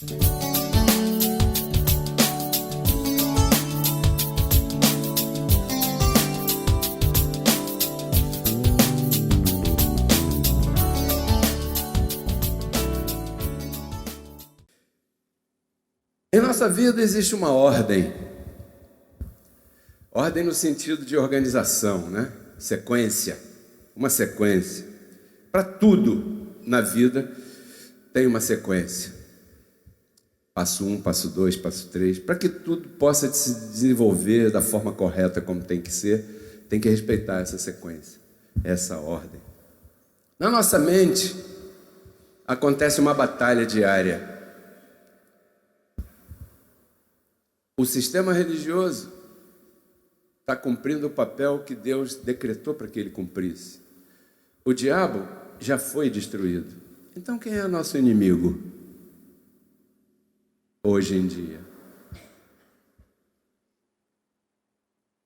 Em nossa vida existe uma ordem. Ordem no sentido de organização, né? Sequência. Uma sequência. Para tudo na vida tem uma sequência. Passo 1, passo 2, passo 3. Para que tudo possa se desenvolver da forma correta como tem que ser, tem que respeitar essa sequência, essa ordem. Na nossa mente acontece uma batalha diária. O sistema religioso está cumprindo o papel que Deus decretou para que ele cumprisse. O diabo já foi destruído. Então quem é nosso inimigo hoje em dia?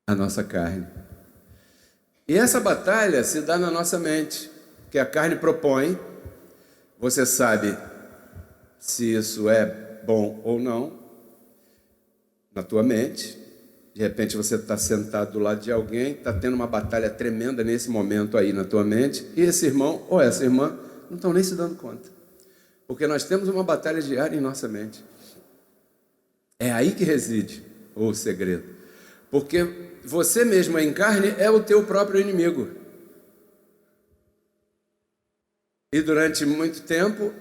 A nossa carne. E essa batalha se dá na nossa mente, que a carne propõe. Você sabe se isso é bom ou não na tua mente. De repente você está sentado do lado de alguém, está tendo uma batalha tremenda nesse momento aí na tua mente, e esse irmão ou essa irmã não estão nem se dando conta, porque nós temos uma batalha diária em nossa mente. É aí que reside o segredo, porque você mesmo em carne é o teu próprio inimigo. E durante muito tempo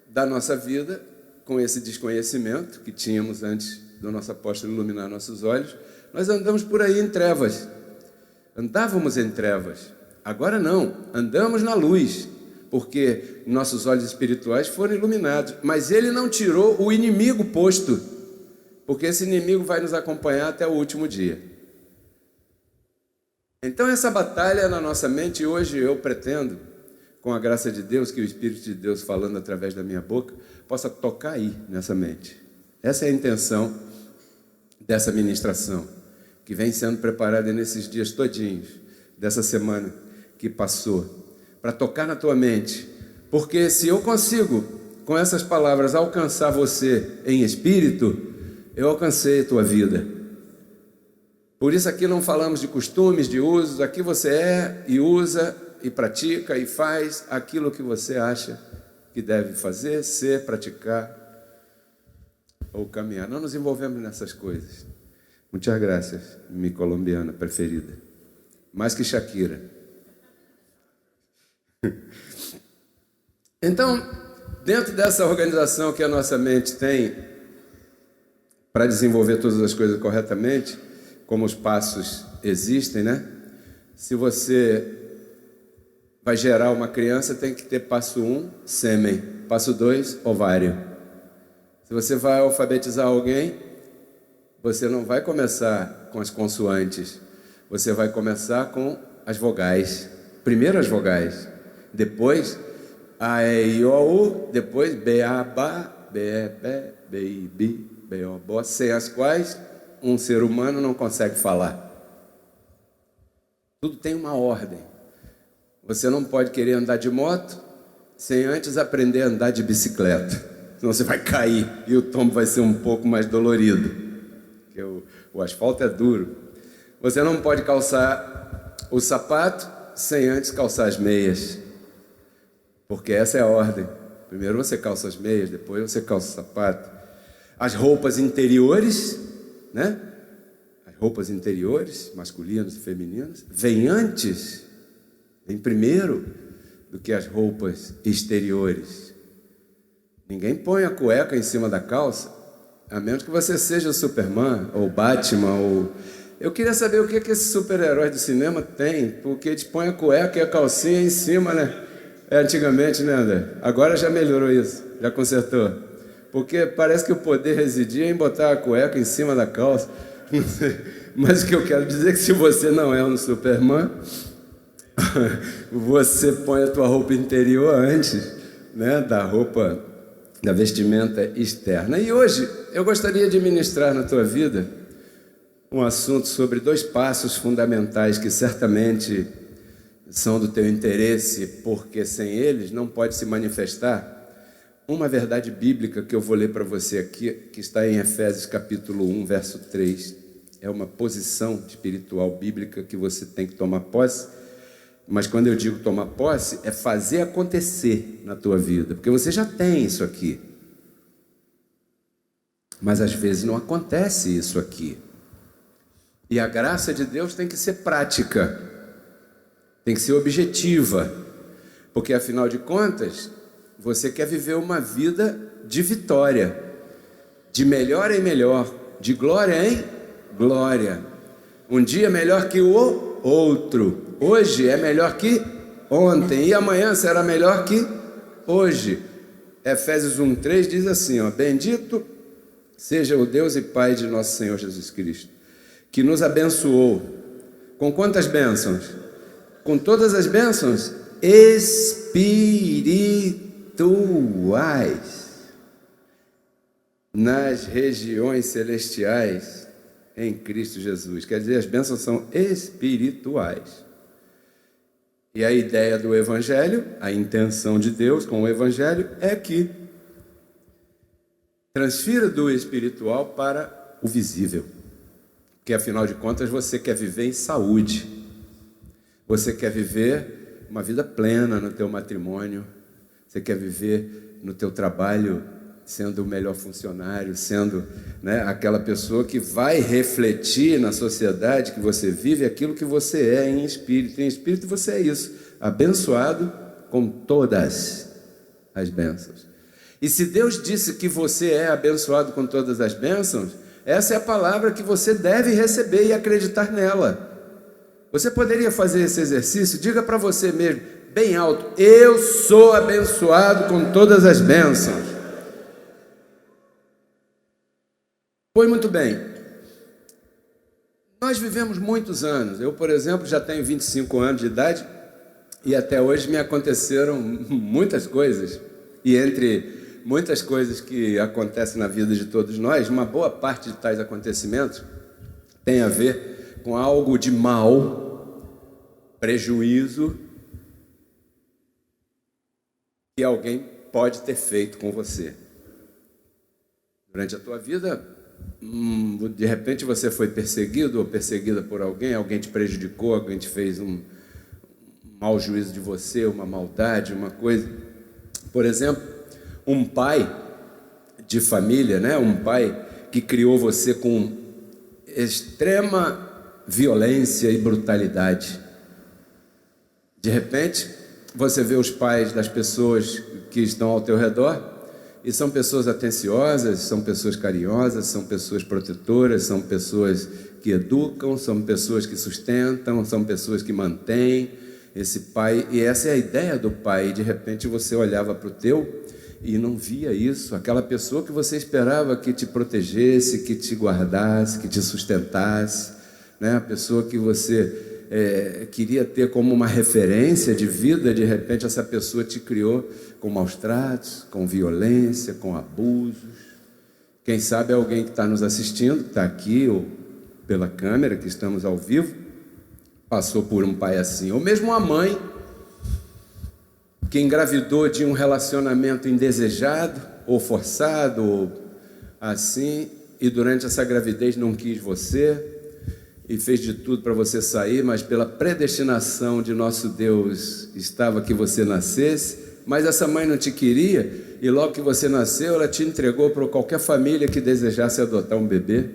da nossa vida, com esse desconhecimento que tínhamos antes do nosso apóstolo iluminar nossos olhos, nós andamos por aí em trevas. Andávamos em trevas. Agora não, andamos na luz, porque nossos olhos espirituais foram iluminados. Mas ele não tirou o inimigo posto, porque esse inimigo vai nos acompanhar até o último dia. Então essa batalha é na nossa mente, e hoje eu pretendo, com a graça de Deus, que o Espírito de Deus falando através da minha boca, possa tocar aí nessa mente. Essa é a intenção dessa ministração, que vem sendo preparada nesses dias todinhos, dessa semana que passou, para tocar na tua mente. Porque se eu consigo, com essas palavras, alcançar você em espírito, eu alcancei a tua vida. Por isso aqui não falamos de costumes, de usos, aqui você é e usa e pratica e faz aquilo que você acha que deve fazer, ser, praticar ou caminhar. Não nos envolvemos nessas coisas. Muitas graças, minha colombiana preferida. Mais que Shakira. Então, dentro dessa organização que a nossa mente tem para desenvolver todas as coisas corretamente, como os passos existem, né? Se você vai gerar uma criança, tem que ter passo 1, sêmen. Passo 2, ovário. Se você vai alfabetizar alguém, você não vai começar com as consoantes. Você vai começar com as vogais. Primeiro as vogais. Depois A, E, I, O, U. Depois B, A, Ba, B, E, Bé, B, I, Bi, B, O, Bo. Sem as quais um ser humano não consegue falar. Tudo tem uma ordem. Você não pode querer andar de moto sem antes aprender a andar de bicicleta. Senão você vai cair e o tombo vai ser um pouco mais dolorido. Porque o asfalto é duro. Você não pode calçar o sapato sem antes calçar as meias. Porque essa é a ordem. Primeiro você calça as meias, depois você calça o sapato. As roupas interiores, né? As roupas interiores, masculinas e femininas, vêm antes, vem primeiro do que as roupas exteriores. Ninguém põe a cueca em cima da calça, a menos que você seja o Superman, ou Batman, ou... Eu queria saber o que esses super-heróis do cinema têm, porque eles põem a cueca e a calcinha em cima, né? Antigamente, né, André? Agora já melhorou isso, já consertou. Porque parece que o poder residia em botar a cueca em cima da calça. Mas o que eu quero dizer é que se você não é um Superman, você põe a tua roupa interior antes, né, da roupa, da vestimenta externa. E hoje eu gostaria de ministrar na tua vida um assunto sobre 2 passos fundamentais que certamente são do teu interesse, porque sem eles não pode se manifestar uma verdade bíblica que eu vou ler para você aqui, que está em Efésios capítulo 1, verso 3. É uma posição espiritual bíblica que você tem que tomar posse. Mas quando eu digo tomar posse, é fazer acontecer na tua vida. Porque você já tem isso aqui. Mas às vezes não acontece isso aqui. E a graça de Deus tem que ser prática. Tem que ser objetiva. Porque afinal de contas, você quer viver uma vida de vitória. De melhor em melhor. De glória em glória. Um dia melhor que o outro. Hoje é melhor que ontem. E amanhã será melhor que hoje. Efésios 1:3 diz assim, ó: bendito seja o Deus e Pai de nosso Senhor Jesus Cristo, que nos abençoou. Com quantas bênçãos? Com todas as bênçãos espirituais nas regiões celestiais em Cristo Jesus. Quer dizer, as bênçãos são espirituais. E a ideia do Evangelho, a intenção de Deus com o Evangelho é que transfira do espiritual para o visível. Porque, afinal de contas, você quer viver em saúde. Você quer viver uma vida plena no teu matrimônio. Você quer viver no teu trabalho sendo o melhor funcionário, sendo, né, aquela pessoa que vai refletir na sociedade que você vive aquilo que você é em espírito. Em espírito você é isso, abençoado com todas as bênçãos. E se Deus disse que você é abençoado com todas as bênçãos, essa é a palavra que você deve receber e acreditar nela. Você poderia fazer esse exercício? Diga para você mesmo, bem alto: eu sou abençoado com todas as bênçãos. Pois muito bem, nós vivemos muitos anos. Eu, por exemplo, já tenho 25 anos de idade e até hoje me aconteceram muitas coisas. E entre muitas coisas que acontecem na vida de todos nós, uma boa parte de tais acontecimentos tem a ver com algo de mal, prejuízo que alguém pode ter feito com você. Durante a tua vida, de repente você foi perseguido ou perseguida por alguém, alguém te prejudicou, alguém te fez um mau juízo de você, uma maldade, uma coisa. Por exemplo, um pai de família, né? Um pai que criou você com extrema violência e brutalidade. De repente, você vê os pais das pessoas que estão ao teu redor e são pessoas atenciosas, são pessoas carinhosas, são pessoas protetoras, são pessoas que educam, são pessoas que sustentam, são pessoas que mantêm esse pai. E essa é a ideia do pai. E de repente você olhava para o teu e não via isso. Aquela pessoa que você esperava que te protegesse, que te guardasse, que te sustentasse, né? A pessoa que você queria ter como uma referência de vida, de repente essa pessoa te criou com maus tratos, com violência, com abusos. Quem sabe alguém que está nos assistindo, que está aqui, ou pela câmera, que estamos ao vivo, passou por um pai assim, ou mesmo uma mãe que engravidou de um relacionamento indesejado, ou forçado, ou assim, e durante essa gravidez não quis você, e fez de tudo para você sair, mas pela predestinação de nosso Deus estava que você nascesse, mas essa mãe não te queria, e logo que você nasceu, ela te entregou para qualquer família que desejasse adotar um bebê,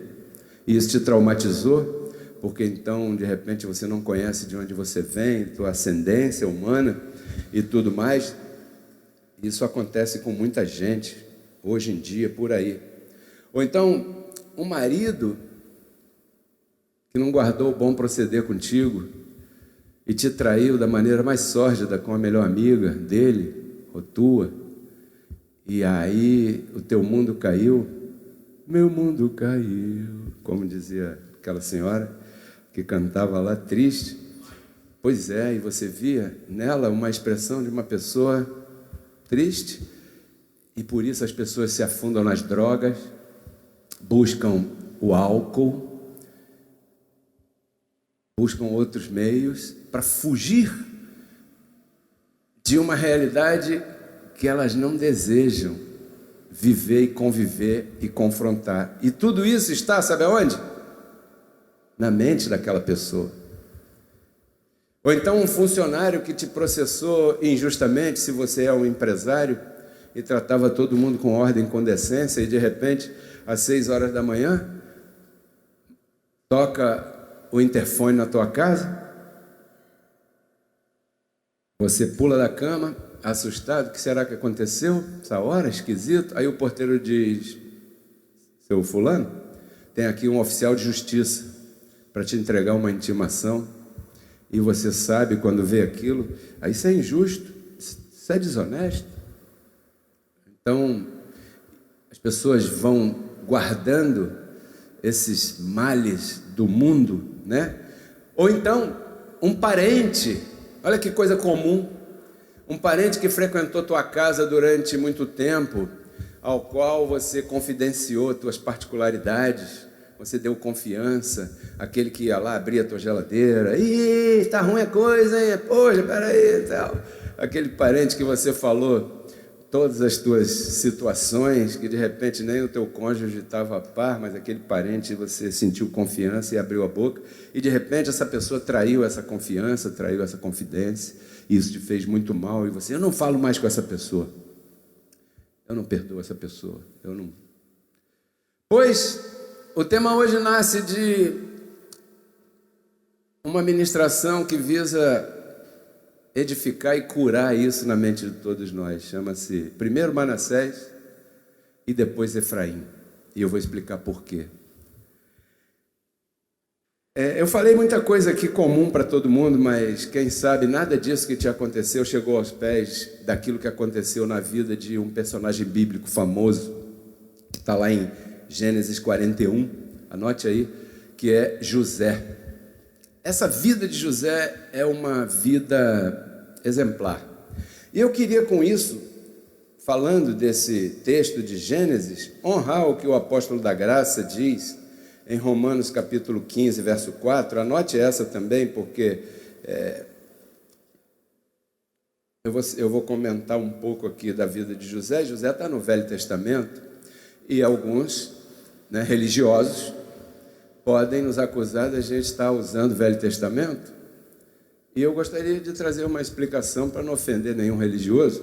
e isso te traumatizou, porque então, de repente, você não conhece de onde você vem, tua ascendência humana e tudo mais. Isso acontece com muita gente, hoje em dia, por aí. Ou então, um marido que não guardou o bom proceder contigo e te traiu da maneira mais sórdida com a melhor amiga dele ou tua, e aí o teu mundo caiu. Meu mundo caiu, como dizia aquela senhora que cantava lá triste. Pois é, e você via nela uma expressão de uma pessoa triste, e por isso as pessoas se afundam nas drogas, buscam o álcool, buscam outros meios para fugir de uma realidade que elas não desejam viver e conviver e confrontar. E tudo isso está, sabe aonde? Na mente daquela pessoa. Ou então um funcionário que te processou injustamente, se você é um empresário, e tratava todo mundo com ordem e com decência, e de repente, às 6 horas da manhã, toca o interfone na tua casa, você pula da cama, assustado, o que será que aconteceu? Essa hora, esquisito. Aí o porteiro diz: seu fulano, tem aqui um oficial de justiça para te entregar uma intimação, e você sabe quando vê aquilo, aí isso é injusto, isso é desonesto. Então, as pessoas vão guardando esses males do mundo, né? Ou então, um parente, olha que coisa comum, um parente que frequentou tua casa durante muito tempo, ao qual você confidenciou tuas particularidades, você deu confiança, aquele que ia lá, abria a tua geladeira, ih, tá ruim a coisa, hein? Poxa, peraí, tal. Aquele parente que você falou todas as tuas situações, que de repente nem o teu cônjuge estava a par, mas aquele parente você sentiu confiança e abriu a boca, e de repente essa pessoa traiu essa confiança, traiu essa confidência, e isso te fez muito mal, e você: eu não falo mais com essa pessoa, eu não perdoo essa pessoa, eu não... Pois o tema hoje nasce de uma ministração que visa edificar e curar isso na mente de todos nós. Chama-se primeiro Manassés e depois Efraim. E eu vou explicar por quê. Eu falei muita coisa aqui comum para todo mundo, mas quem sabe nada disso que te aconteceu chegou aos pés daquilo que aconteceu na vida de um personagem bíblico famoso, que está lá em Gênesis 41, anote aí, que é José. Essa vida de José é uma vida exemplar. E eu queria com isso, falando desse texto de Gênesis, honrar o que o apóstolo da graça diz em Romanos capítulo 15, verso 4. Anote essa também, porque eu vou comentar um pouco aqui da vida de José. José está no Velho Testamento, e alguns, religiosos podem nos acusar de a gente estar usando o Velho Testamento. E eu gostaria de trazer uma explicação para não ofender nenhum religioso.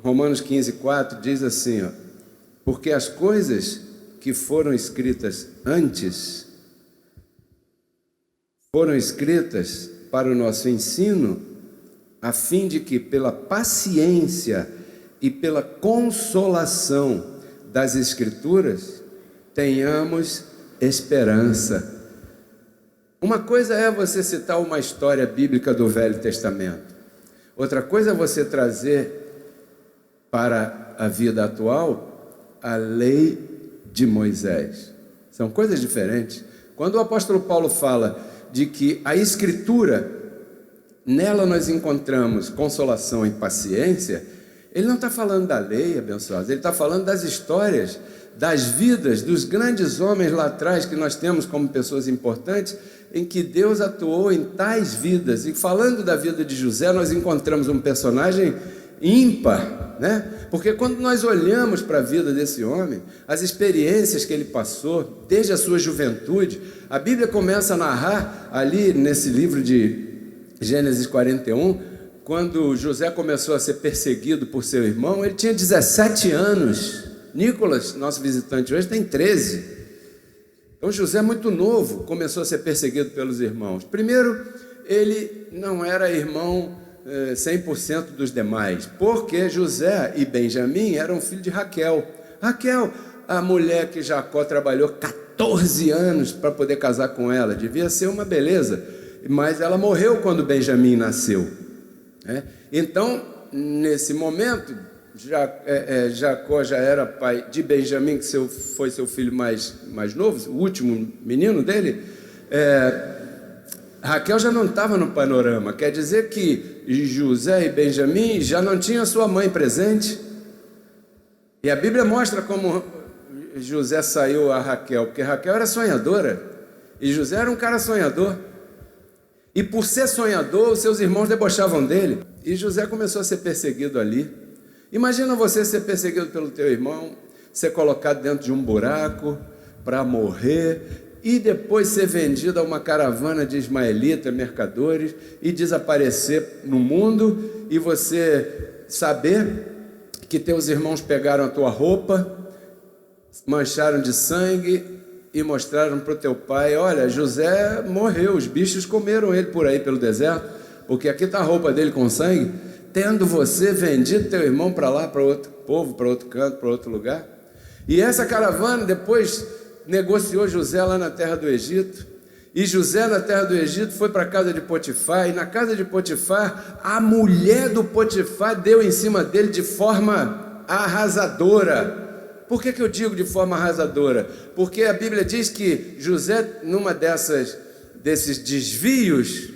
Romanos 15, 4 diz assim, ó: porque as coisas que foram escritas antes foram escritas para o nosso ensino, a fim de que pela paciência e pela consolação das Escrituras tenhamos esperança. Uma coisa é você citar uma história bíblica do Velho Testamento. Outra coisa é você trazer para a vida atual a lei de Moisés. São coisas diferentes. Quando o apóstolo Paulo fala de que a Escritura, nela nós encontramos consolação e paciência, ele não está falando da lei, abençoados, ele está falando das histórias, das vidas dos grandes homens lá atrás que nós temos como pessoas importantes, em que Deus atuou em tais vidas. E falando da vida de José, nós encontramos um personagem ímpar, porque quando nós olhamos para a vida desse homem, as experiências que ele passou, desde a sua juventude, a Bíblia começa a narrar ali nesse livro de Gênesis 41, quando José começou a ser perseguido por seu irmão, ele tinha 17 anos. Nicolas, nosso visitante hoje, tem 13. Então José, muito novo, começou a ser perseguido pelos irmãos. Primeiro, ele não era irmão 100% dos demais, porque José e Benjamim eram filhos de Raquel. Raquel, a mulher que Jacó trabalhou 14 anos para poder casar com ela, devia ser uma beleza, mas ela morreu quando Benjamim nasceu. Então, nesse momento, Jacó já era pai de Benjamim, que foi seu filho mais novo, o último menino dele. Raquel já não estava no panorama, quer dizer que José e Benjamim já não tinham sua mãe presente. E a Bíblia mostra como José saiu a Raquel, porque Raquel era sonhadora, e José era um cara sonhador. E por ser sonhador, os seus irmãos debochavam dele, e José começou a ser perseguido ali. Imagina você ser perseguido pelo teu irmão, ser colocado dentro de um buraco para morrer e depois ser vendido a uma caravana de ismaelitas, mercadores, e desaparecer no mundo, e você saber que teus irmãos pegaram a tua roupa, mancharam de sangue e mostraram para o teu pai: olha, José morreu, os bichos comeram ele por aí pelo deserto, porque aqui está a roupa dele com sangue, tendo você vendido teu irmão para lá, para outro povo, para outro canto, para outro lugar. E essa caravana depois negociou José lá na terra do Egito, e José na terra do Egito foi para a casa de Potifar, e na casa de Potifar, a mulher do Potifar deu em cima dele de forma arrasadora. Por que eu digo de forma arrasadora? Porque a Bíblia diz que José, numa desses desvios,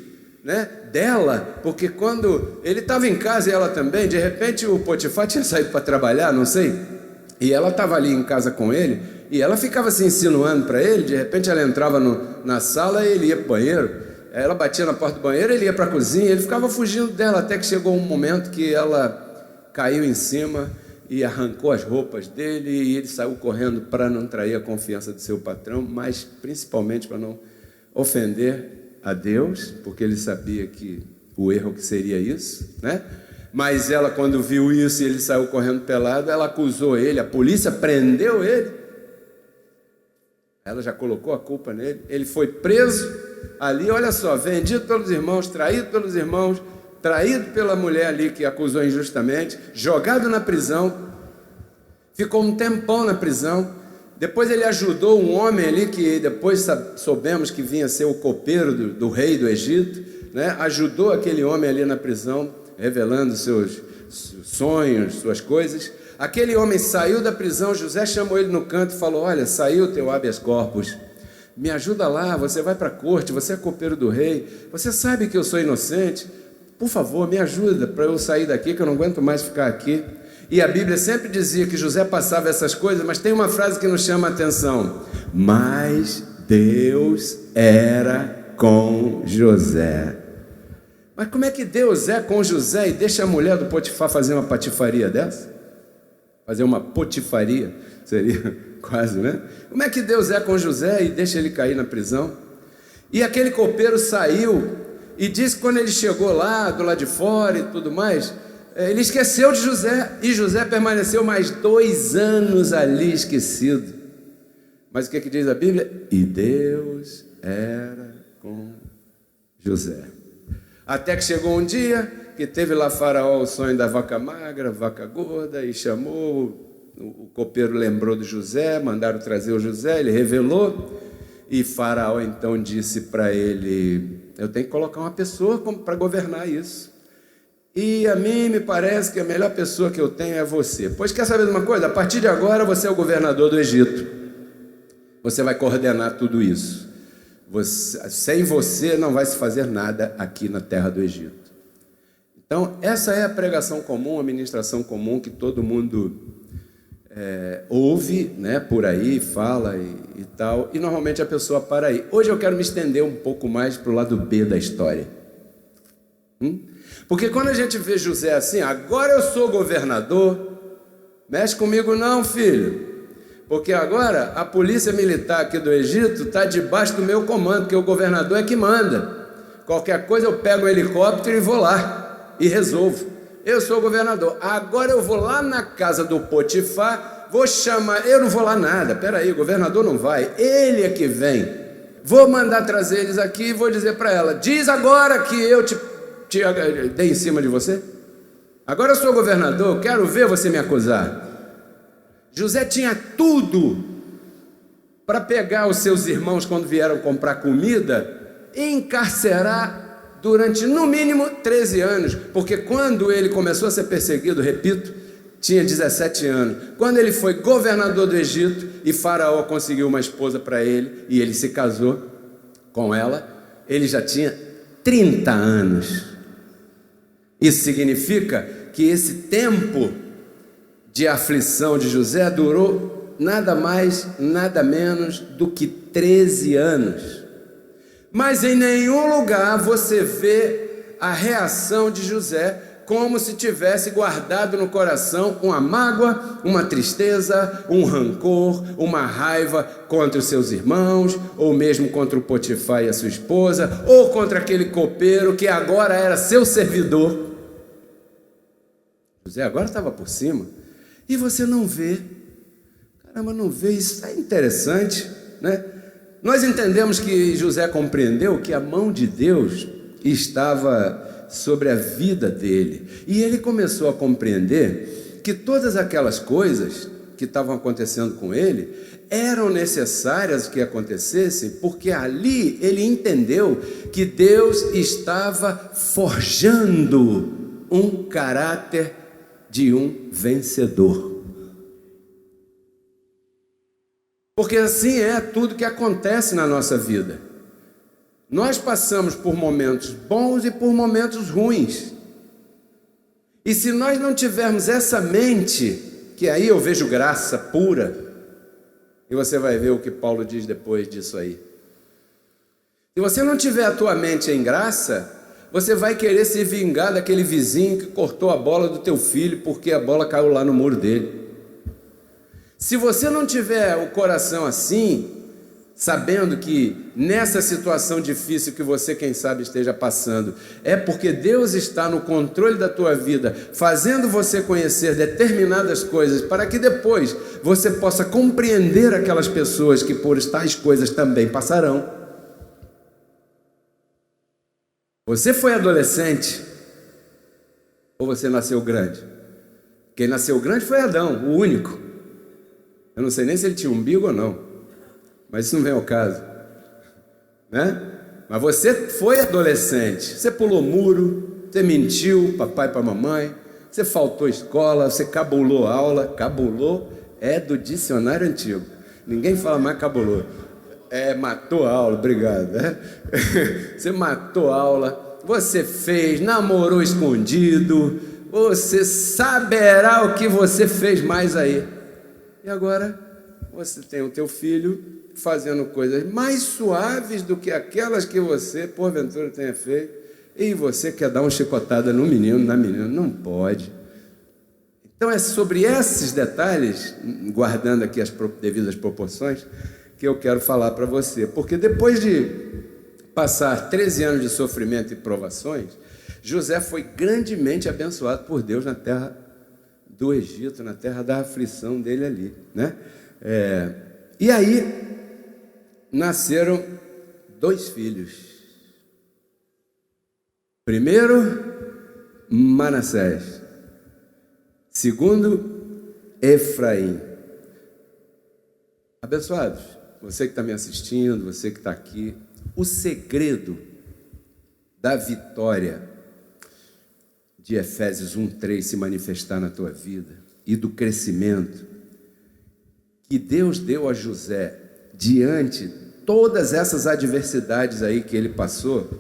né, dela, porque quando ele estava em casa e ela também, de repente o Potifar tinha saído para trabalhar, não sei, e ela estava ali em casa com ele, e ela ficava se insinuando para ele. De repente ela entrava na sala e ele ia para o banheiro, ela batia na porta do banheiro, ele ia para a cozinha, ele ficava fugindo dela, até que chegou um momento que ela caiu em cima e arrancou as roupas dele, e ele saiu correndo para não trair a confiança do seu patrão, mas principalmente para não ofender a Deus, porque ele sabia que o erro que seria isso, né? Mas ela, quando viu isso e ele saiu correndo pelado, ela acusou ele, a polícia prendeu ele, ela já colocou a culpa nele, ele foi preso ali, olha só, vendido pelos irmãos, traído pela mulher ali que acusou injustamente, jogado na prisão, ficou um tempão na prisão. Depois ele ajudou um homem ali, que depois soubemos que vinha ser o copeiro do rei do Egito, né? Ajudou aquele homem ali na prisão, revelando seus sonhos, suas coisas. Aquele homem saiu da prisão, José chamou ele no canto e falou: olha, saiu o teu habeas corpus, me ajuda lá, você vai para a corte, você é copeiro do rei, você sabe que eu sou inocente, por favor, me ajuda para eu sair daqui, que eu não aguento mais ficar aqui. E a Bíblia sempre dizia que José passava essas coisas, mas tem uma frase que nos chama a atenção: mas Deus era com José. Mas como é que Deus é com José e deixa a mulher do Potifar fazer uma patifaria dessa? Fazer uma potifaria, seria quase, né? Como é que Deus é com José e deixa ele cair na prisão? E aquele copeiro saiu e disse que quando ele chegou lá, do lado de fora e tudo mais, ele esqueceu de José, e José permaneceu mais 2 anos ali esquecido. Mas o que diz a Bíblia? E Deus era com José. Até que chegou um dia que teve lá Faraó o sonho da vaca magra, vaca gorda, e chamou, o copeiro lembrou de José, mandaram trazer o José, ele revelou, e Faraó então disse para ele: eu tenho que colocar uma pessoa para governar isso, e a mim me parece que a melhor pessoa que eu tenho é você. Pois quer saber de uma coisa? A partir de agora você é o governador do Egito, você vai coordenar tudo isso. Sem você não vai se fazer nada aqui na terra do Egito. Então essa é a pregação comum, a ministração comum que todo mundo ouve, né, por aí, fala e tal, e normalmente a pessoa para aí. Hoje eu quero me estender um pouco mais para o lado B da história. Porque quando a gente vê José assim: agora eu sou governador, mexe comigo não, filho, porque agora a polícia militar aqui do Egito está debaixo do meu comando, porque o governador é que manda. Qualquer coisa eu pego um helicóptero e vou lá e resolvo. Eu sou o governador, agora eu vou lá na casa do Potifar, vou chamar, eu não vou lá nada, peraí, o governador não vai, ele é que vem, vou mandar trazer eles aqui e vou dizer para ela: diz agora que eu te dei em cima de você, agora eu sou governador, quero ver você me acusar. José tinha tudo para pegar os seus irmãos quando vieram comprar comida e encarcerar durante no mínimo 13 anos, porque quando ele começou a ser perseguido, repito, tinha 17 anos. Quando ele foi governador do Egito e Faraó conseguiu uma esposa para ele e ele se casou com ela, ele já tinha 30 anos. Isso significa que esse tempo de aflição de José durou nada mais, nada menos do que 13 anos. Mas em nenhum lugar você vê a reação de José como se tivesse guardado no coração uma mágoa, uma tristeza, um rancor, uma raiva contra os seus irmãos, ou mesmo contra o Potifar e a sua esposa, ou contra aquele copeiro que agora era seu servidor. José agora estava por cima, e você não vê. Caramba, não vê, isso é interessante, né? Nós entendemos que José compreendeu que a mão de Deus estava sobre a vida dele, e ele começou a compreender que todas aquelas coisas que estavam acontecendo com ele eram necessárias que acontecessem, porque ali ele entendeu que Deus estava forjando um caráter de um vencedor. Porque assim é tudo que acontece na nossa vida. Nós passamos por momentos bons e por momentos ruins. E se nós não tivermos essa mente, que aí eu vejo graça pura, e você vai ver o que Paulo diz depois disso aí. Se você não tiver a tua mente em graça, você vai querer se vingar daquele vizinho que cortou a bola do teu filho porque a bola caiu lá no muro dele. Se você não tiver o coração assim, sabendo que nessa situação difícil que você, quem sabe, esteja passando, é porque Deus está no controle da tua vida, fazendo você conhecer determinadas coisas, para que depois você possa compreender aquelas pessoas que por tais coisas também passarão. Você foi adolescente ou você nasceu grande? Quem nasceu grande foi Adão, o único. Eu não sei nem se ele tinha umbigo ou não, mas isso não vem ao caso, né? Mas você foi adolescente, você pulou muro, você mentiu papai para mamãe, você faltou escola, você cabulou aula. Cabulou é do dicionário antigo, ninguém fala mais cabulou. Matou a aula, obrigado, né? Você matou a aula, você fez, namorou escondido, você saberá o que você fez mais aí. E agora você tem o teu filho fazendo coisas mais suaves do que aquelas que você, porventura, tenha feito, e você quer dar uma chicotada no menino, na menina. Não pode. Então é sobre esses detalhes, guardando aqui as devidas proporções, que eu quero falar para você. Porque depois de passar 13 anos de sofrimento e provações, José foi grandemente abençoado por Deus na terra do Egito, na terra da aflição dele ali, né? E aí nasceram 2 filhos. Primeiro, Manassés. Segundo, Efraim. Abençoados, você que está me assistindo, você que está aqui, o segredo da vitória de Efésios 1:3 se manifestar na tua vida e do crescimento que Deus deu a José diante de todas essas adversidades aí que ele passou,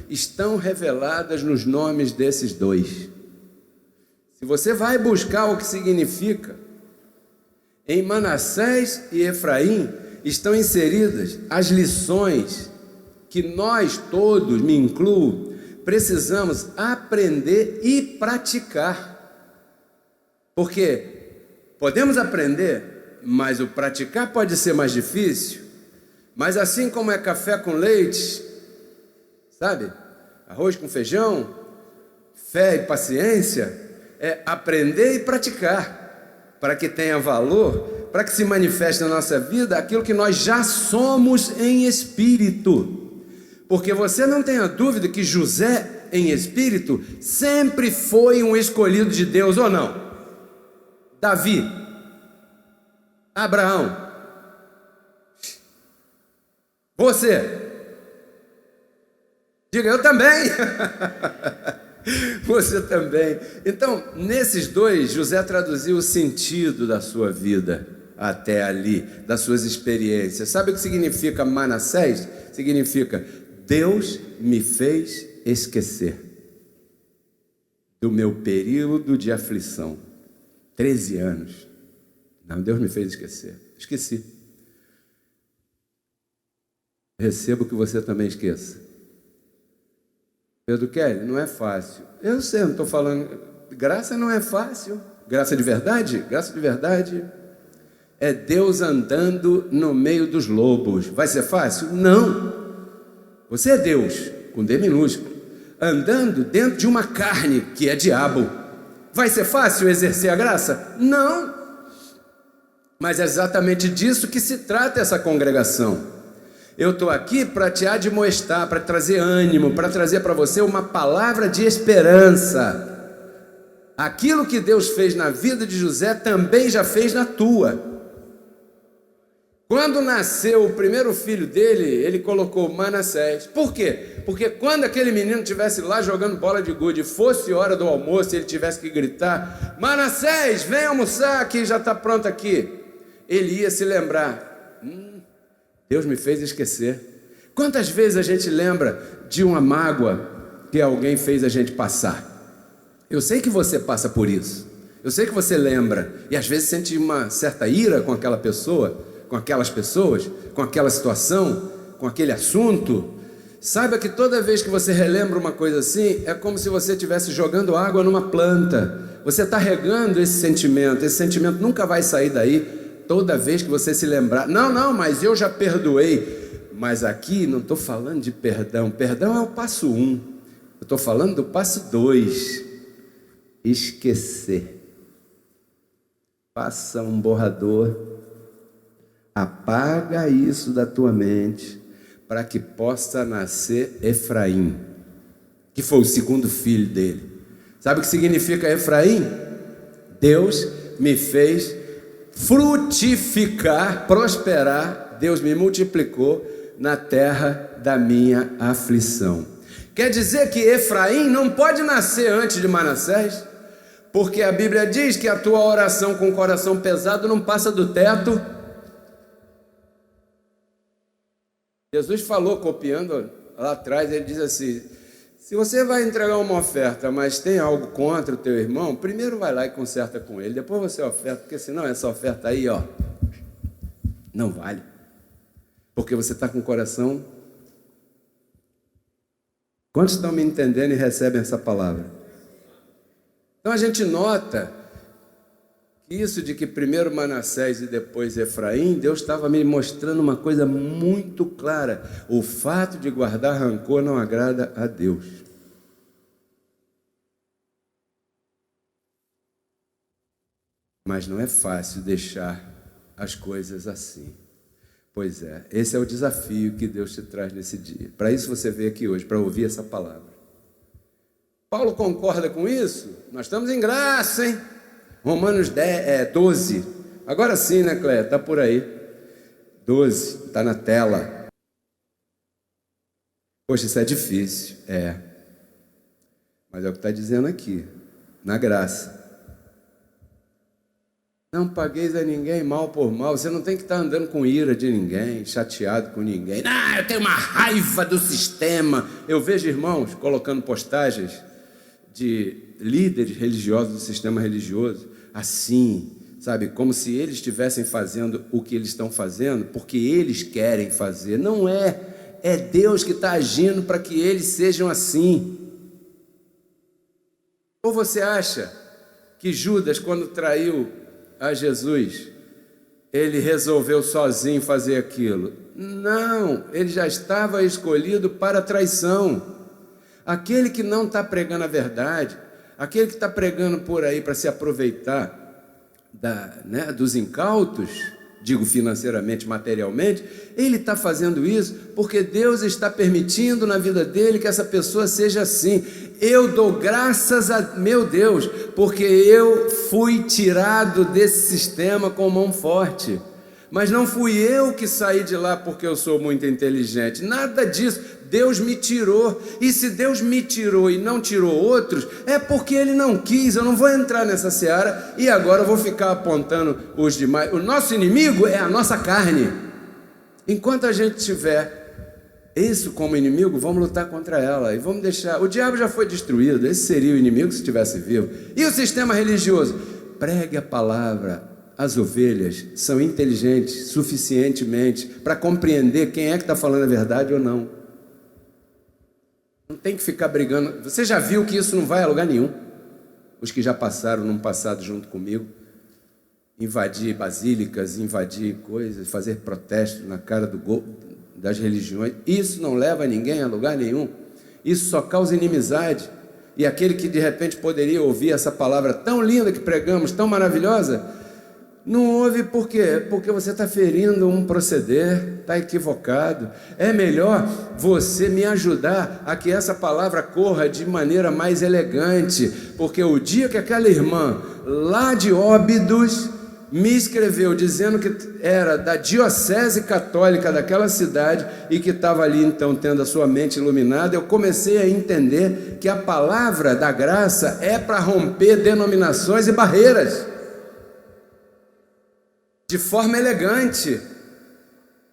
estão reveladas nos nomes desses 2. Se você vai buscar o que significa, em Manassés e Efraim estão inseridas as lições que nós todos, me incluo, precisamos aprender e praticar. Porque podemos aprender, mas o praticar pode ser mais difícil. Mas assim como é café com leite, sabe? Arroz com feijão, fé e paciência, é aprender e praticar, para que tenha valor, para que se manifeste na nossa vida aquilo que nós já somos em espírito. Porque você não tenha dúvida que José, em espírito, sempre foi um escolhido de Deus, ou não? Davi, Abraão, você, diga eu também. Você também. Então, nesses 2, José traduziu o sentido da sua vida até ali, das suas experiências. Sabe o que significa Manassés? Significa: Deus me fez esquecer do meu período de aflição. 13 anos. Não, Deus me fez esquecer. Esqueci. Recebo que você também esqueça. Pedro Kelly, não é fácil. Eu sei, não estou falando. Graça não é fácil. Graça de verdade? Graça de verdade é Deus andando no meio dos lobos. Vai ser fácil? Não. Você é Deus, com D minúsculo, andando dentro de uma carne que é diabo. Vai ser fácil exercer a graça? Não. Mas é exatamente disso que se trata essa congregação. Eu estou aqui para te admoestar, para trazer ânimo, para trazer para você uma palavra de esperança. Aquilo que Deus fez na vida de José também já fez na tua. Quando nasceu o primeiro filho dele, ele colocou Manassés. Por quê? Porque quando aquele menino estivesse lá jogando bola de gude, fosse hora do almoço e ele tivesse que gritar: Manassés, vem almoçar que já está pronto aqui, ele ia se lembrar: Deus me fez esquecer. Quantas vezes a gente lembra de uma mágoa que alguém fez a gente passar? Eu sei que você passa por isso. Eu sei que você lembra. E às vezes sente uma certa ira com aquela pessoa, com aquelas pessoas, com aquela situação, com aquele assunto. Saiba que toda vez que você relembra uma coisa assim, é como se você estivesse jogando água numa planta. Você está regando esse sentimento nunca vai sair daí. Toda vez que você se lembrar, não, mas eu já perdoei. Mas aqui não estou falando de perdão. Perdão é o passo 1. Eu estou falando do passo 2. Esquecer. Passa um borrador. Apaga isso da tua mente, para que possa nascer Efraim, que foi o segundo filho dele. Sabe o que significa Efraim? Deus me fez frutificar, prosperar. Deus me multiplicou na terra da minha aflição. Quer dizer que Efraim não pode nascer antes de Manassés, porque a Bíblia diz que a tua oração com o coração pesado não passa do teto. Jesus falou, copiando lá atrás, ele diz assim: se você vai entregar uma oferta, mas tem algo contra o teu irmão, primeiro vai lá e conserta com ele, depois você oferta, porque senão essa oferta aí, não vale. Porque você está com o coração. Quantos estão me entendendo e recebem essa palavra? Então a gente nota que isso de que primeiro Manassés e depois Efraim, Deus estava me mostrando uma coisa muito clara: o fato de guardar rancor não agrada a Deus. Mas não é fácil deixar as coisas assim. Pois é, esse é o desafio que Deus te traz nesse dia. Para isso você veio aqui hoje, para ouvir essa palavra. Paulo concorda com isso? Nós estamos em graça, hein? Romanos 12. Agora sim, né, Cléia? Está por aí. 12, está na tela. Poxa, isso é difícil. É. Mas é o que está dizendo aqui. Na graça. Não pagueis a ninguém mal por mal. Você não tem que estar andando com ira de ninguém, chateado com ninguém. Eu tenho uma raiva do sistema. Eu vejo irmãos colocando postagens de líderes religiosos do sistema religioso, assim, sabe, como se eles estivessem fazendo o que eles estão fazendo porque eles querem fazer. Não é, é Deus que está agindo para que eles sejam assim. Ou você acha que Judas, quando traiu a Jesus, ele resolveu sozinho fazer aquilo? Não, ele já estava escolhido para a traição. Aquele que não está pregando a verdade, aquele que está pregando por aí para se aproveitar dos incautos, digo financeiramente, materialmente, ele está fazendo isso porque Deus está permitindo na vida dele que essa pessoa seja assim. Eu dou graças a meu Deus, porque eu fui tirado desse sistema com mão forte. Mas não fui eu que saí de lá porque eu sou muito inteligente, nada disso. Deus me tirou, e se Deus me tirou e não tirou outros, é porque Ele não quis. Eu não vou entrar nessa seara e agora eu vou ficar apontando os demais. O nosso inimigo é a nossa carne. Enquanto a gente tiver isso como inimigo, vamos lutar contra ela e vamos deixar. O diabo já foi destruído, esse seria o inimigo se estivesse vivo. E o sistema religioso? Pregue a palavra. As ovelhas são inteligentes suficientemente para compreender quem é que está falando a verdade ou não. Não tem que ficar brigando. Você já viu que isso não vai a lugar nenhum. Os que já passaram num passado junto comigo, invadir basílicas, invadir coisas, fazer protestos na cara das religiões, isso não leva ninguém a lugar nenhum. Isso só causa inimizade. E aquele que de repente poderia ouvir essa palavra tão linda que pregamos, tão maravilhosa, não ouve por quê? Porque você está ferindo um proceder, está equivocado. É melhor você me ajudar a que essa palavra corra de maneira mais elegante, porque o dia que aquela irmã lá de Óbidos me escreveu dizendo que era da diocese católica daquela cidade e que estava ali então tendo a sua mente iluminada, eu comecei a entender que a palavra da graça é para romper denominações e barreiras de forma elegante,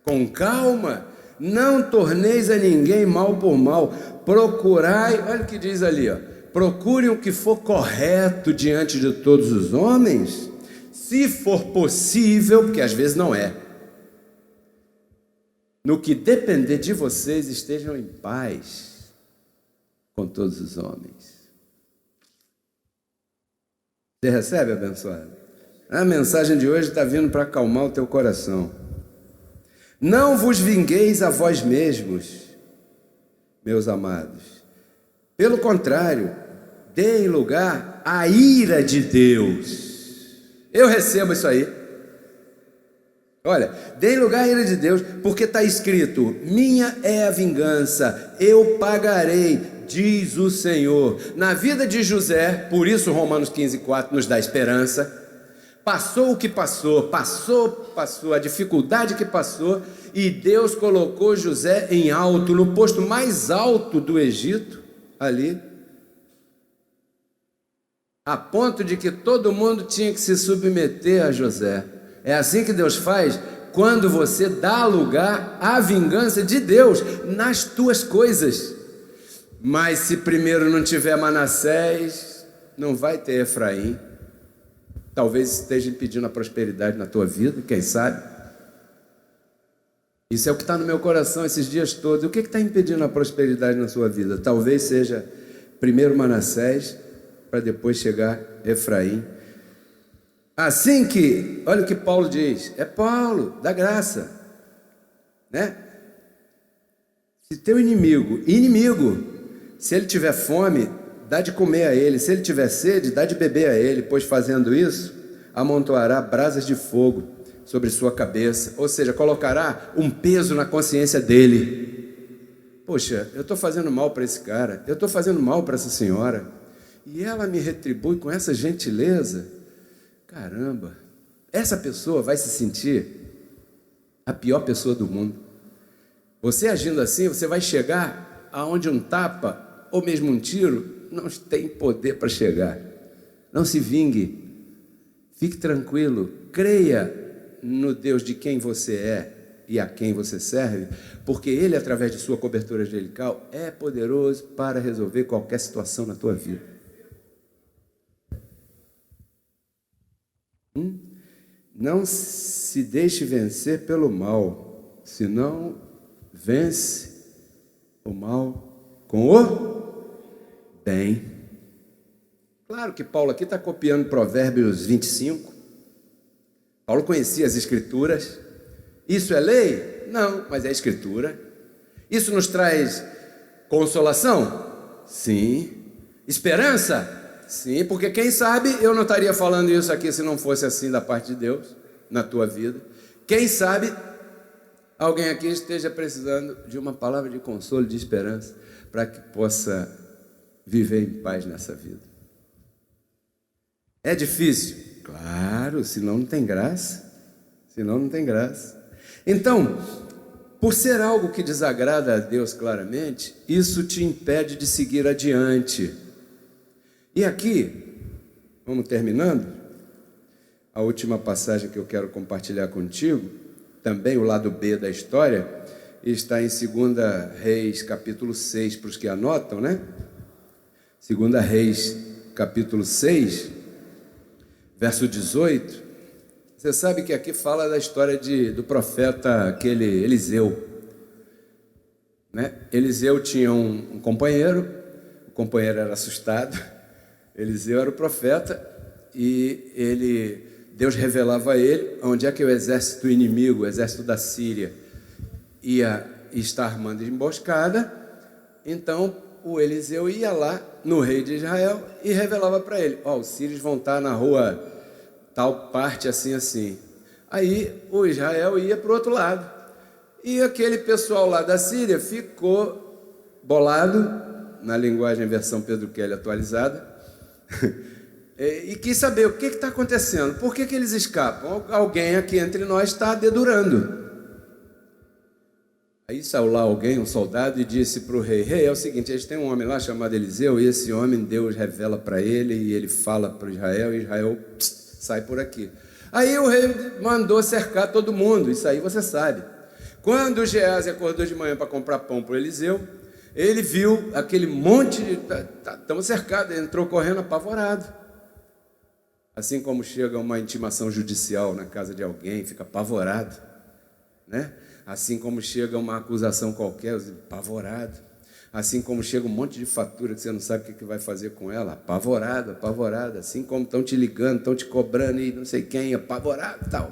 com calma. Não torneis a ninguém mal por mal, procurai, olha o que diz ali, ó, procurem o que for correto diante de todos os homens, se for possível, porque às vezes não é. No que depender de vocês, estejam em paz com todos os homens. Você recebe, abençoado? A mensagem de hoje está vindo para acalmar o teu coração. Não vos vingueis a vós mesmos, meus amados. Pelo contrário, deem lugar à ira de Deus. Eu recebo isso aí. Olha, deem lugar à ira de Deus, porque está escrito: minha é a vingança, eu pagarei, diz o Senhor. Na vida de José, por isso Romanos 15:4 nos dá esperança. Passou o que passou, a dificuldade que passou, e Deus colocou José em alto, no posto mais alto do Egito, ali, a ponto de que todo mundo tinha que se submeter a José. É assim que Deus faz quando você dá lugar à vingança de Deus nas tuas coisas. Mas se primeiro não tiver Manassés, não vai ter Efraim. Talvez esteja impedindo a prosperidade na tua vida, quem sabe? Isso é o que está no meu coração esses dias todos. O que está impedindo a prosperidade na sua vida? Talvez seja primeiro Manassés, para depois chegar Efraim. Assim que, olha o que Paulo diz, é Paulo, da graça, né? Se teu inimigo, se ele tiver fome, dá de comer a ele, se ele tiver sede, dá de beber a ele, pois fazendo isso, amontoará brasas de fogo sobre sua cabeça, ou seja, colocará um peso na consciência dele. Poxa, eu estou fazendo mal para esse cara, eu estou fazendo mal para essa senhora, e ela me retribui com essa gentileza. Caramba, essa pessoa vai se sentir a pior pessoa do mundo. Você agindo assim, você vai chegar aonde um tapa, ou mesmo um tiro, não tem poder para chegar. Não se vingue, fique tranquilo, creia no Deus de quem você é e a quem você serve, porque Ele, através de sua cobertura angelical, é poderoso para resolver qualquer situação na tua vida. Não se deixe vencer pelo mal, senão vence o mal com o bem. Claro que Paulo aqui está copiando Provérbios 25. Paulo conhecia as Escrituras. Isso é lei? Não, mas é Escritura. Isso nos traz consolação? Sim. Esperança? Sim, porque quem sabe eu não estaria falando isso aqui se não fosse assim da parte de Deus na tua vida. Quem sabe alguém aqui esteja precisando de uma palavra de consolo, de esperança, para que possa viver em paz nessa vida. É difícil? Claro, senão não tem graça. Senão não tem graça. Então, por ser algo que desagrada a Deus claramente, isso te impede de seguir adiante. E aqui, vamos terminando, a última passagem que eu quero compartilhar contigo, também o lado B da história, está em 2 Reis, capítulo 6, para os que anotam, né? 2 Reis, capítulo 6, verso 18. Você sabe que aqui fala da história do profeta aquele Eliseu. né? Eliseu tinha um companheiro, o companheiro era assustado. Eliseu era o profeta e Deus revelava a ele onde é que o exército inimigo, o exército da Síria, ia estar armando emboscada. Então o Eliseu ia lá no rei de Israel e revelava para ele: os sírios vão estar na rua tal parte, assim, assim. Aí o Israel ia para o outro lado. E aquele pessoal lá da Síria ficou bolado, na linguagem versão Pedro Kelly atualizada, e quis saber o que está acontecendo, por que eles escapam? Alguém aqui entre nós está dedurando. Aí saiu lá alguém, um soldado, e disse para o rei: rei, é o seguinte, eles têm um homem lá chamado Eliseu, e esse homem Deus revela para ele, e ele fala para Israel, e Israel sai por aqui. Aí o rei mandou cercar todo mundo, isso aí você sabe. Quando Geazi acordou de manhã para comprar pão para o Eliseu, ele viu aquele monte de... Estamos cercados, ele entrou correndo apavorado. Assim como chega uma intimação judicial na casa de alguém, fica apavorado, né? Assim como chega uma acusação qualquer, apavorado. Assim como chega um monte de fatura que você não sabe o que vai fazer com ela, apavorado, apavorado. Assim como estão te ligando, estão te cobrando e não sei quem, apavorado e tal.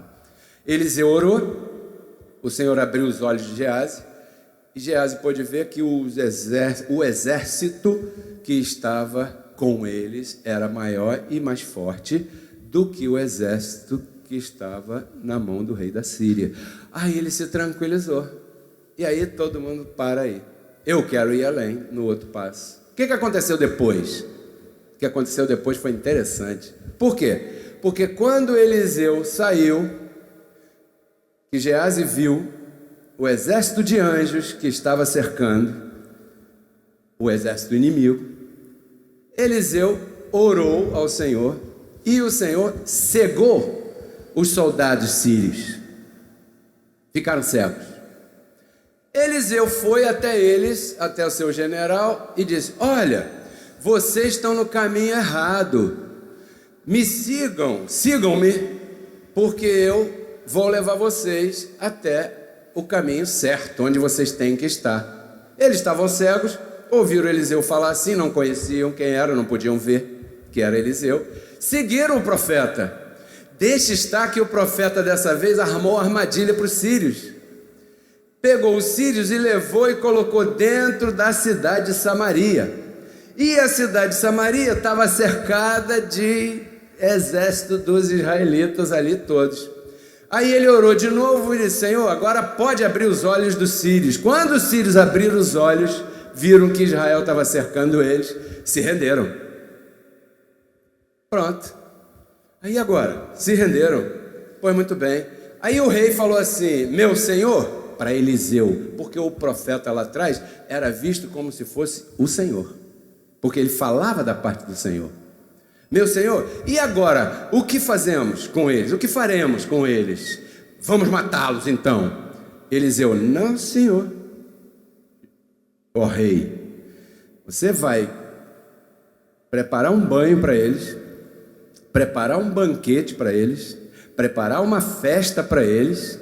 Eliseu orou, o Senhor abriu os olhos de Geazi, e Geazi pôde ver que o exército que estava com eles era maior e mais forte do que o exército que estava na mão do rei da Síria. Aí ele se tranquilizou. E aí todo mundo para aí. Eu quero ir além, no outro passo. O que aconteceu depois? O que aconteceu depois foi interessante. Por quê? Porque quando Eliseu saiu, que Geazi viu o exército de anjos que estava cercando o exército inimigo, Eliseu orou ao Senhor e o Senhor cegou os soldados sírios. Ficaram cegos. Eliseu foi até eles, até o seu general, e disse: olha, vocês estão no caminho errado. Me sigam-me, porque eu vou levar vocês até o caminho certo, onde vocês têm que estar. Eles estavam cegos, ouviram Eliseu falar assim, não conheciam quem era, não podiam ver que era Eliseu, seguiram o profeta. Deixe estar que o profeta dessa vez armou armadilha para os sírios. Pegou os sírios e levou e colocou dentro da cidade de Samaria. E a cidade de Samaria estava cercada de exército dos israelitas ali todos. Aí ele orou de novo e disse: Senhor, agora pode abrir os olhos dos sírios. Quando os sírios abriram os olhos, viram que Israel estava cercando eles, se renderam. Pronto. Aí agora, se renderam. Pois muito bem. Aí o rei falou assim: meu senhor, para Eliseu, porque o profeta lá atrás era visto como se fosse o Senhor, porque ele falava da parte do Senhor. Meu senhor, e agora, o que fazemos com eles? O que faremos com eles? Vamos matá-los então? Eliseu: não, senhor. Ó rei, você vai preparar um banho para eles, preparar um banquete para eles, preparar uma festa para eles,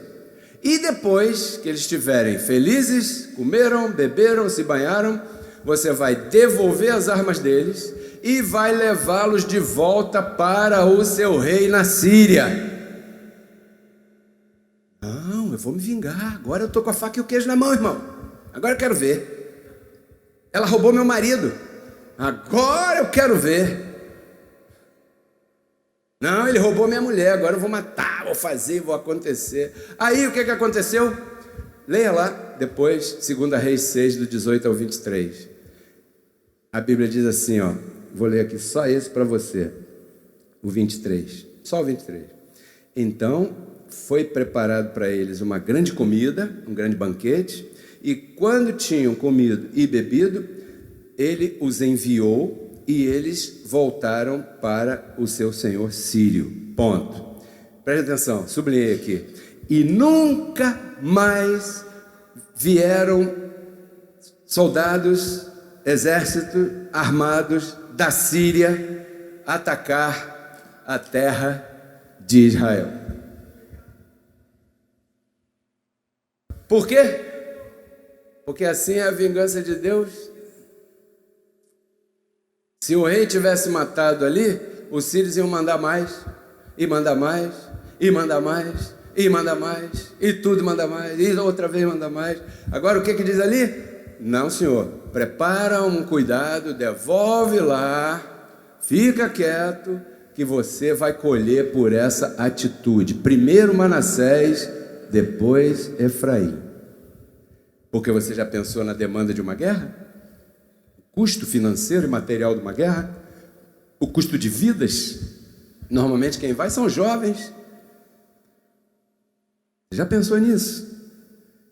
e depois que eles estiverem felizes, comeram, beberam, se banharam, você vai devolver as armas deles e vai levá-los de volta para o seu rei na Síria. Não, eu vou me vingar. Agora eu estou com a faca e o queijo na mão, irmão. Agora eu quero ver. Ela roubou meu marido. Agora eu quero ver. Não, ele roubou minha mulher. Agora eu vou matar, vou fazer, vou acontecer. Aí o que aconteceu? Leia lá depois, 2 Reis 6, do 18 ao 23. A Bíblia diz assim, ó. Vou ler aqui só esse para você, o 23, só o 23. Então foi preparado para eles uma grande comida, um grande banquete, e quando tinham comido e bebido, ele os enviou e eles voltaram para o seu senhor sírio. Ponto. Preste atenção, sublinhei aqui. E nunca mais vieram soldados, exército armados da Síria atacar a terra de Israel. Por quê? Porque assim é a vingança de Deus. Se o rei tivesse matado ali, os sírios iam mandar mais, e mandar mais, e mandar mais, e mandar mais, e tudo mandar mais, e outra vez mandar mais. Agora o que diz ali? Não, senhor, prepara um cuidado, devolve lá, fica quieto, que você vai colher por essa atitude. Primeiro Manassés, depois Efraim. Porque você já pensou na demanda de uma guerra? O custo financeiro e material de uma guerra? O custo de vidas? Normalmente quem vai são jovens. Já pensou nisso?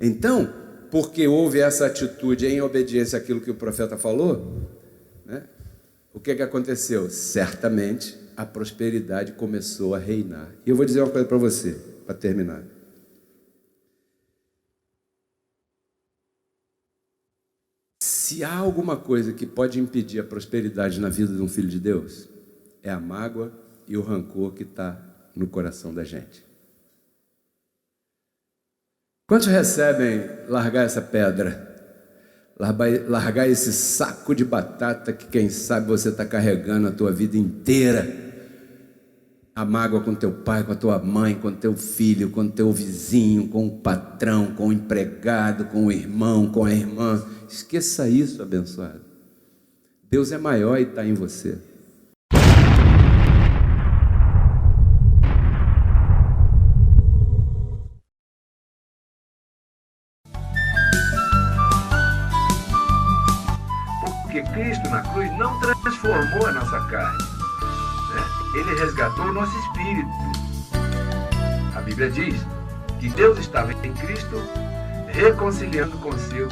Então, porque houve essa atitude em obediência àquilo que o profeta falou, né? O que aconteceu? Certamente a prosperidade começou a reinar. E eu vou dizer uma coisa para você, para terminar. Se há alguma coisa que pode impedir a prosperidade na vida de um filho de Deus, é a mágoa e o rancor que está no coração da gente. Quantos recebem largar essa pedra? Largar esse saco de batata que quem sabe você está carregando a tua vida inteira. A mágoa com teu pai, com a tua mãe, com teu filho, com teu vizinho, com o patrão, com o empregado, com o irmão, com a irmã. Esqueça isso, abençoado. Deus é maior e está em você. Porque Cristo na cruz não transformou a nossa carne, né? Ele resgatou o nosso espírito. A Bíblia diz que Deus estava em Cristo reconciliando consigo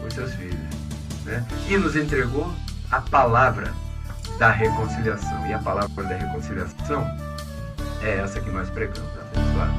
os seus filhos, né? E nos entregou a palavra da reconciliação. E a palavra da reconciliação é essa que nós pregamos, abençoado.